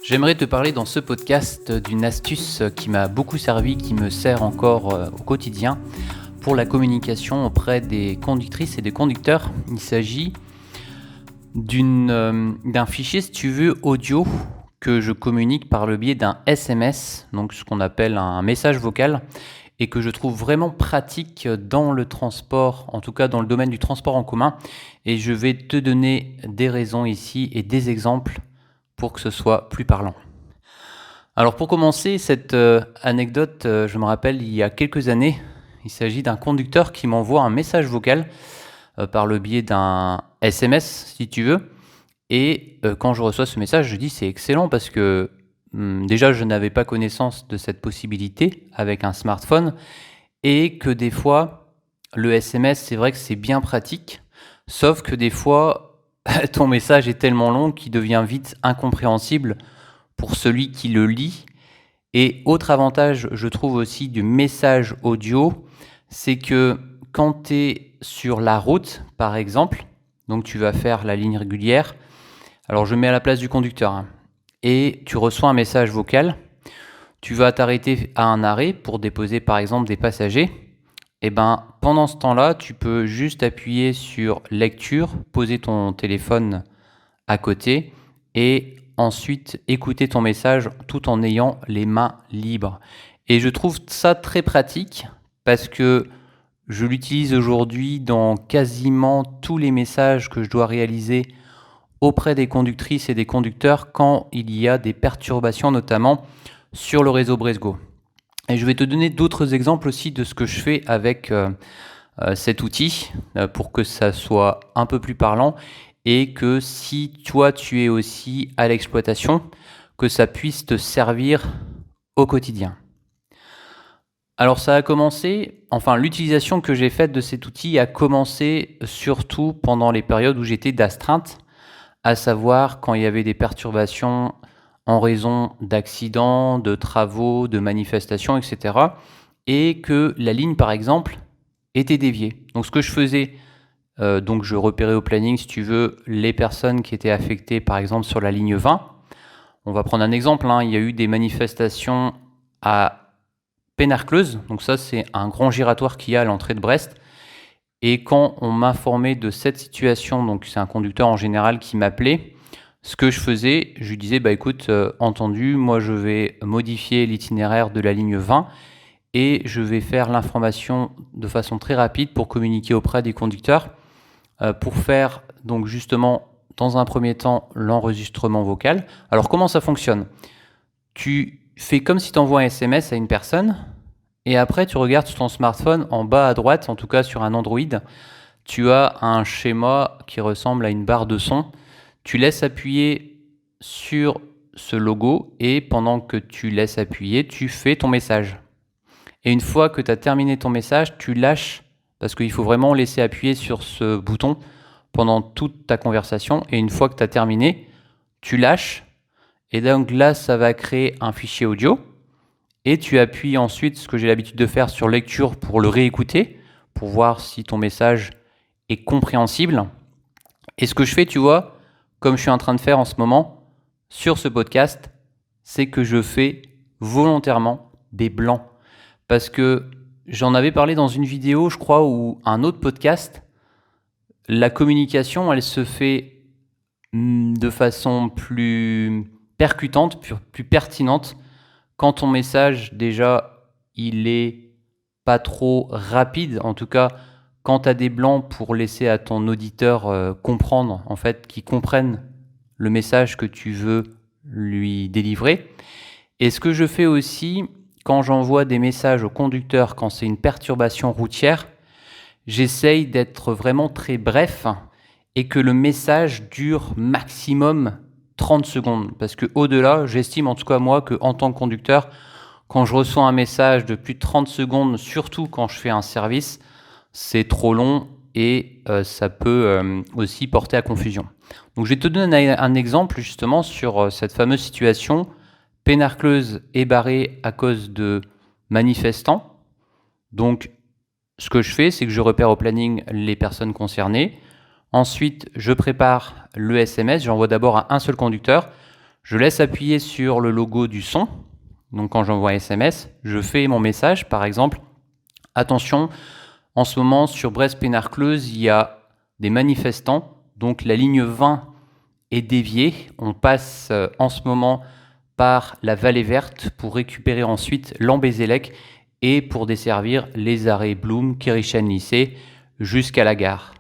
J'aimerais te parler dans ce podcast d'une astuce qui m'a beaucoup servi, qui me sert encore au quotidien pour la communication auprès des conductrices et des conducteurs. Il s'agit d'un fichier, si tu veux, audio que je communique par le biais d'un SMS, donc ce qu'on appelle un message vocal, et que je trouve vraiment pratique dans le transport, en tout cas dans le domaine du transport en commun. Et je vais te donner des raisons ici et des exemples pour que ce soit plus parlant. Alors pour commencer, cette anecdote, je me rappelle il y a quelques années, il s'agit d'un conducteur qui m'envoie un message vocal par le biais d'un SMS, si tu veux. Et quand je reçois ce message, je dis c'est excellent parce que déjà je n'avais pas connaissance de cette possibilité avec un smartphone et que des fois, le SMS, c'est vrai que c'est bien pratique, sauf que des fois, ton message est tellement long qu'il devient vite incompréhensible pour celui qui le lit. Et autre avantage, je trouve aussi du message audio, c'est que quand tu es sur la route, par exemple, donc tu vas faire la ligne régulière, alors je mets à la place du conducteur, et tu reçois un message vocal, tu vas t'arrêter à un arrêt pour déposer par exemple des passagers. Et pendant ce temps-là, tu peux juste appuyer sur lecture, poser ton téléphone à côté et ensuite écouter ton message tout en ayant les mains libres. Et je trouve ça très pratique parce que je l'utilise aujourd'hui dans quasiment tous les messages que je dois réaliser auprès des conductrices et des conducteurs quand il y a des perturbations, notamment sur le réseau Bresgo. Et je vais te donner d'autres exemples aussi de ce que je fais avec cet outil pour que ça soit un peu plus parlant et que si toi tu es aussi à l'exploitation, que ça puisse te servir au quotidien. Alors ça a commencé, l'utilisation que j'ai faite de cet outil a commencé surtout pendant les périodes où j'étais d'astreinte, à savoir quand il y avait des perturbations en raison d'accidents, de travaux, de manifestations, etc. Et que la ligne, par exemple, était déviée. Donc ce que je faisais, donc je repérais au planning, si tu veux, les personnes qui étaient affectées, par exemple, sur la ligne 20. On va prendre un exemple, il y a eu des manifestations à Pénarcleuse, donc ça c'est un grand giratoire qu'il y a à l'entrée de Brest. Et quand on m'informait de cette situation, donc c'est un conducteur en général qui m'appelait, ce que je faisais, je lui disais, écoute, entendu, moi je vais modifier l'itinéraire de la ligne 20 et je vais faire l'information de façon très rapide pour communiquer auprès des conducteurs, pour faire donc justement dans un premier temps l'enregistrement vocal. Alors comment ça fonctionne ? Tu fais comme si tu envoies un SMS à une personne et après tu regardes sur ton smartphone en bas à droite, en tout cas sur un Android, tu as un schéma qui ressemble à une barre de son. Tu laisses appuyer sur ce logo et pendant que tu laisses appuyer, tu fais ton message. Et une fois que tu as terminé ton message, tu lâches parce qu'il faut vraiment laisser appuyer sur ce bouton pendant toute ta conversation. Et une fois que tu as terminé, tu lâches. Et donc là, ça va créer un fichier audio. Et tu appuies ensuite, ce que j'ai l'habitude de faire, sur lecture pour le réécouter, pour voir si ton message est compréhensible. Et ce que je fais, tu vois, comme je suis en train de faire en ce moment sur ce podcast, c'est que je fais volontairement des blancs. Parce que j'en avais parlé dans une vidéo, je crois, ou un autre podcast. La communication, elle se fait de façon plus percutante, plus pertinente, quand ton message, déjà, il est pas trop rapide, en tout cas, quand tu as des blancs pour laisser à ton auditeur comprendre, en fait, qu'il comprenne le message que tu veux lui délivrer. Et ce que je fais aussi, quand j'envoie des messages au conducteur, quand c'est une perturbation routière, j'essaye d'être vraiment très bref et que le message dure maximum 30 secondes. Parce que au-delà, j'estime en tout cas moi qu'en tant que conducteur, quand je reçois un message de plus de 30 secondes, surtout quand je fais un service, c'est trop long et ça peut aussi porter à confusion. Donc je vais te donner un exemple justement sur cette fameuse situation. Pénarcleuse est barrée à cause de manifestants. Donc ce que je fais, c'est que je repère au planning les personnes concernées. Ensuite, je prépare le SMS. J'envoie d'abord à un seul conducteur. Je laisse appuyer sur le logo du son. Donc quand j'envoie un SMS, je fais mon message. Par exemple, attention, en ce moment sur Brest-Pénarcleuse, il y a des manifestants. Donc la ligne 20 est déviée. On passe en ce moment par la Vallée Verte pour récupérer ensuite Lambézélec et pour desservir les arrêts Blum, Kérichen-Lycée jusqu'à la gare.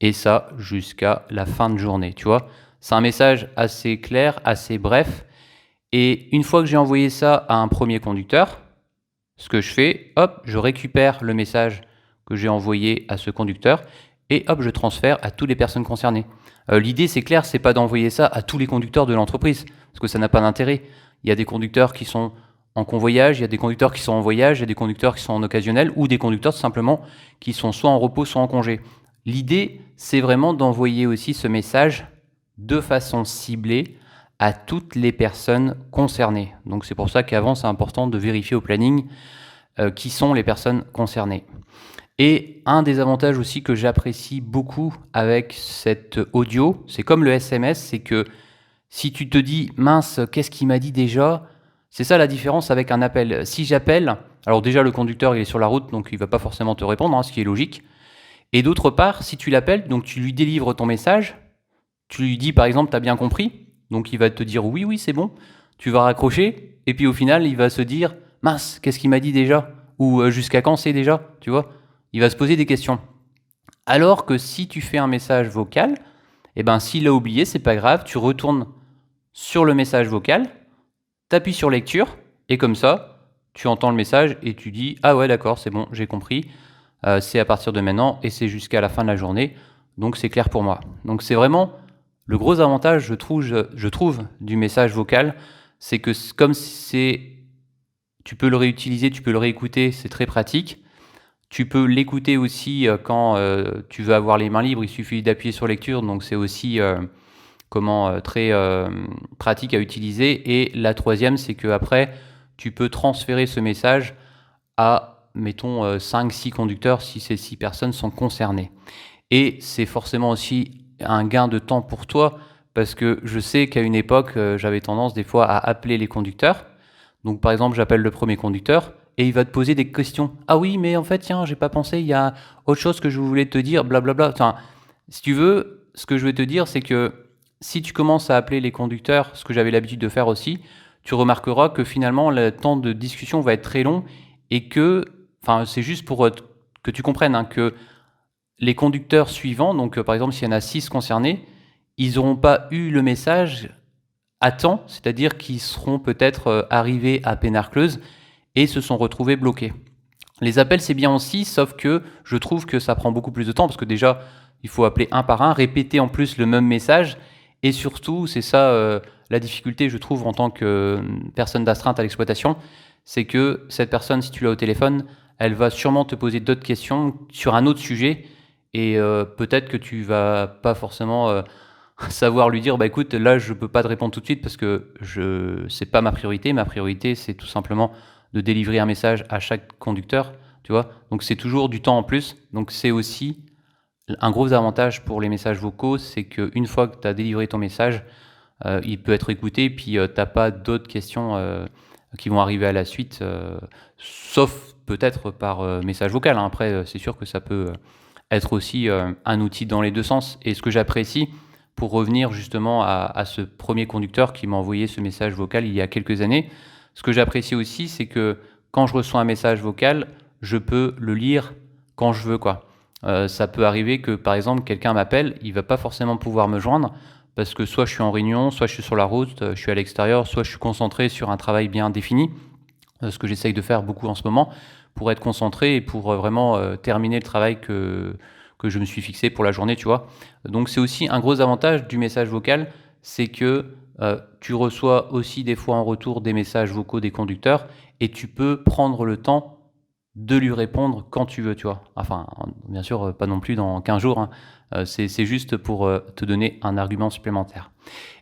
Et ça jusqu'à la fin de journée, tu vois. C'est un message assez clair, assez bref. Et une fois que j'ai envoyé ça à un premier conducteur, ce que je fais, hop, je récupère le message que j'ai envoyé à ce conducteur et hop, je transfère à toutes les personnes concernées. L'idée, c'est clair, c'est pas d'envoyer ça à tous les conducteurs de l'entreprise, parce que ça n'a pas d'intérêt. Il y a des conducteurs qui sont en convoyage, il y a des conducteurs qui sont en voyage, il y a des conducteurs qui sont en occasionnel, ou des conducteurs tout simplement qui sont soit en repos, soit en congé. L'idée, c'est vraiment d'envoyer aussi ce message de façon ciblée à toutes les personnes concernées. Donc c'est pour ça qu'avant, c'est important de vérifier au planning qui sont les personnes concernées. Et un des avantages aussi que j'apprécie beaucoup avec cet audio, c'est comme le SMS, c'est que si tu te dis « mince, qu'est-ce qu'il m'a dit déjà ?» C'est ça la différence avec un appel. Si j'appelle, alors déjà le conducteur il est sur la route, donc il ne va pas forcément te répondre, ce qui est logique. Et d'autre part, si tu l'appelles, donc tu lui délivres ton message, tu lui dis par exemple « t'as bien compris ?» Donc il va te dire « oui, oui, c'est bon », tu vas raccrocher, et puis au final il va se dire « mince, qu'est-ce qu'il m'a dit déjà ?» Ou « jusqu'à quand c'est déjà ?» Tu vois, il va se poser des questions. Alors que si tu fais un message vocal, eh ben s'il a oublié, c'est pas grave, tu retournes sur le message vocal, tu appuies sur lecture, et comme ça, tu entends le message et tu dis « ah ouais d'accord, c'est bon, j'ai compris, c'est à partir de maintenant et c'est jusqu'à la fin de la journée, donc c'est clair pour moi ». Donc c'est vraiment le gros avantage, je trouve du message vocal, c'est que comme tu peux le réutiliser, tu peux le réécouter, c'est très pratique. Tu peux l'écouter aussi quand tu veux avoir les mains libres, il suffit d'appuyer sur lecture, donc c'est aussi très pratique à utiliser. Et la troisième, c'est qu'après, tu peux transférer ce message à, mettons, 5-6 conducteurs si ces 6 personnes sont concernées. Et c'est forcément aussi un gain de temps pour toi, parce que je sais qu'à une époque, j'avais tendance des fois à appeler les conducteurs. Donc par exemple, j'appelle le premier conducteur, et il va te poser des questions. Ah oui, mais en fait, tiens, j'ai pas pensé, il y a autre chose que je voulais te dire, blablabla. Enfin, si tu veux, ce que je vais te dire, c'est que si tu commences à appeler les conducteurs, ce que j'avais l'habitude de faire aussi, tu remarqueras que finalement, le temps de discussion va être très long et que, enfin, c'est juste pour que tu comprennes que les conducteurs suivants, donc par exemple, s'il y en a 6 concernés, ils n'auront pas eu le message à temps, c'est-à-dire qu'ils seront peut-être arrivés à Pénarcleuse et se sont retrouvés bloqués. Les appels, c'est bien aussi, sauf que je trouve que ça prend beaucoup plus de temps, parce que déjà, il faut appeler un par un, répéter en plus le même message, et surtout, c'est ça la difficulté, je trouve, en tant que personne d'astreinte à l'exploitation, c'est que cette personne, si tu l'as au téléphone, elle va sûrement te poser d'autres questions sur un autre sujet, et peut-être que tu vas pas forcément savoir lui dire, bah écoute, là, je peux pas te répondre tout de suite, parce que c'est pas ma priorité, c'est tout simplement de délivrer un message à chaque conducteur, tu vois. Donc c'est toujours du temps en plus. Donc c'est aussi un gros avantage pour les messages vocaux, c'est qu'une fois que tu as délivré ton message, il peut être écouté, puis tu n'as pas d'autres questions qui vont arriver à la suite, sauf peut-être par message vocal. Après, c'est sûr que ça peut être aussi un outil dans les deux sens. Et ce que j'apprécie, pour revenir justement à ce premier conducteur qui m'a envoyé ce message vocal il y a quelques années, ce que j'apprécie aussi, c'est que quand je reçois un message vocal, je peux le lire quand je veux, quoi. Ça peut arriver que, par exemple, quelqu'un m'appelle, il va pas forcément pouvoir me joindre parce que soit je suis en réunion, soit je suis sur la route, je suis à l'extérieur, soit je suis concentré sur un travail bien défini, ce que j'essaye de faire beaucoup en ce moment, pour être concentré et pour vraiment terminer le travail que je me suis fixé pour la journée, tu vois. Donc c'est aussi un gros avantage du message vocal, c'est que tu reçois aussi des fois en retour des messages vocaux des conducteurs et tu peux prendre le temps de lui répondre quand tu veux, tu vois. Enfin, bien sûr, pas non plus dans 15 jours, hein. C'est juste pour te donner un argument supplémentaire.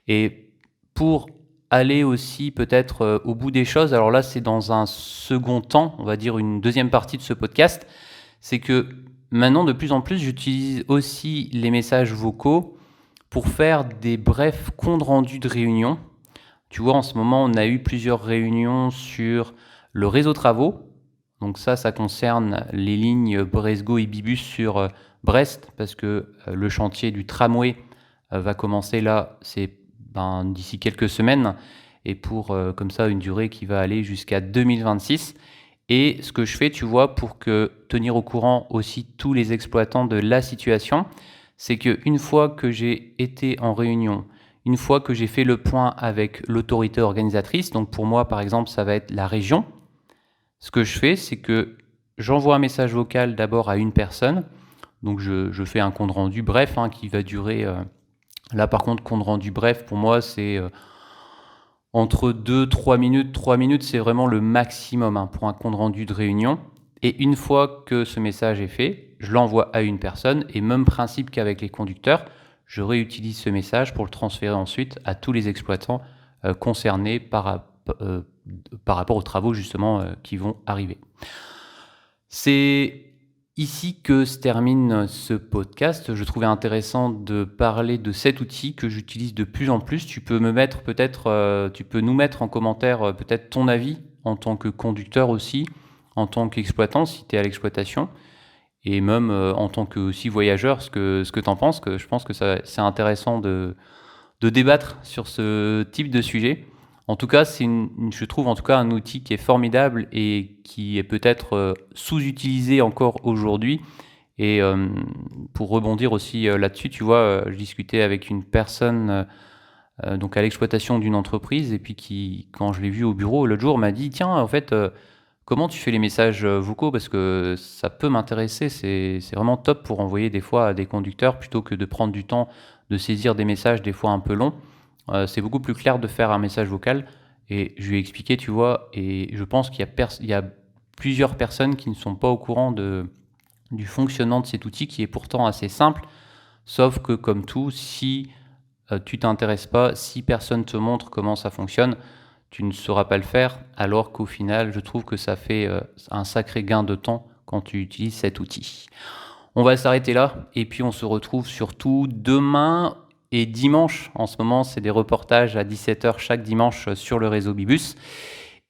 Et pour aller aussi peut-être au bout des choses, alors là, c'est dans un second temps, on va dire une deuxième partie de ce podcast, c'est que maintenant, de plus en plus, j'utilise aussi les messages vocaux pour faire des brefs comptes rendus de réunion. Tu vois, en ce moment, on a eu plusieurs réunions sur le réseau travaux. Donc ça concerne les lignes Bresgo et Bibus sur Brest, parce que le chantier du tramway va commencer là, c'est d'ici quelques semaines, et pour comme ça une durée qui va aller jusqu'à 2026. Et ce que je fais, tu vois, pour tenir au courant aussi tous les exploitants de la situation, c'est qu'une fois que j'ai été en réunion, une fois que j'ai fait le point avec l'autorité organisatrice, donc pour moi par exemple ça va être la région, ce que je fais c'est que j'envoie un message vocal d'abord à une personne, donc je fais un compte rendu bref qui va durer, là par contre compte rendu bref pour moi c'est entre 2-3 minutes. 3 minutes c'est vraiment le maximum pour un compte rendu de réunion. Et une fois que ce message est fait, je l'envoie à une personne, et même principe qu'avec les conducteurs, je réutilise ce message pour le transférer ensuite à tous les exploitants concernés par rapport aux travaux justement qui vont arriver. C'est ici que se termine ce podcast. Je trouvais intéressant de parler de cet outil que j'utilise de plus en plus. Tu peux nous mettre en commentaire peut-être ton avis en tant que conducteur aussi, en tant qu'exploitant si tu es à l'exploitation, et même en tant que aussi voyageur, ce que tu en penses, que je pense que c'est intéressant de débattre sur ce type de sujet. En tout cas, je trouve en tout cas un outil qui est formidable et qui est peut-être sous-utilisé encore aujourd'hui. Et pour rebondir aussi là-dessus, tu vois, je discutais avec une personne donc à l'exploitation d'une entreprise, et puis qui, quand je l'ai vu au bureau l'autre jour, m'a dit: tiens, en fait, comment tu fais les messages vocaux, parce que ça peut m'intéresser, c'est vraiment top pour envoyer des fois à des conducteurs, plutôt que de prendre du temps de saisir des messages des fois un peu longs. C'est beaucoup plus clair de faire un message vocal. Et je lui ai expliqué, tu vois, et je pense qu'il y a plusieurs personnes qui ne sont pas au courant du fonctionnement de cet outil, qui est pourtant assez simple, sauf que comme tout, si tu t'intéresses pas, si personne te montre comment ça fonctionne, tu ne sauras pas le faire, alors qu'au final, je trouve que ça fait un sacré gain de temps quand tu utilises cet outil. On va s'arrêter là, et puis on se retrouve surtout demain et dimanche. En ce moment, c'est des reportages à 17h chaque dimanche sur le réseau Bibus.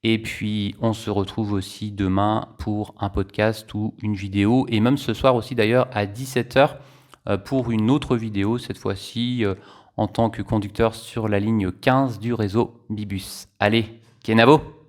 Et puis, on se retrouve aussi demain pour un podcast ou une vidéo, et même ce soir aussi d'ailleurs à 17h pour une autre vidéo, cette fois-ci en tant que conducteur sur la ligne 15 du réseau Bibus. Allez, Kenavo!